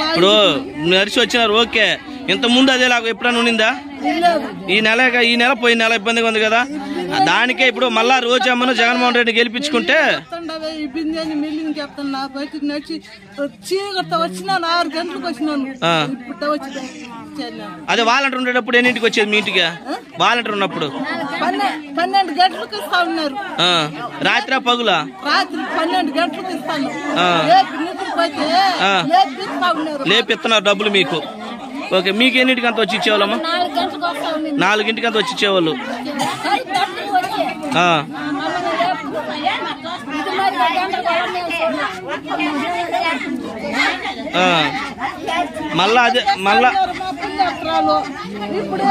ఇప్పుడు నడిచి వచ్చినారు ఓకే, ఇంత ముందు అదే లాగా ఎప్పుడైనా ఉండిందా? ఈ నెల పోయిన నెల ఇబ్బందిగా ఉంది కదా, దానికే ఇప్పుడు మళ్ళా రోజమ్మను జగన్మోహన్ రెడ్డి గెలిపించుకుంటే అదే వాలంటీర్ ఉండేటప్పుడు ఎన్నింటికి వచ్చేది మీ ఇంటికి? వాలంటీర్ ఉన్నప్పుడు 12 గంటలకు ఇస్తా ఉన్నారు. రాత్రి పగులా? రాత్రి 12 గంటలకు ఇస్తాను. లేపిస్తున్నారు డబ్బులు మీకు. ఓకే, మీకు ఎన్నింటికి అంత వచ్చి ఇచ్చేవాళ్ళమ్మా? 4 అంతా వచ్చి ఇచ్చేవాళ్ళు. మళ్ళా అదే మళ్ళా ఇప్పుడు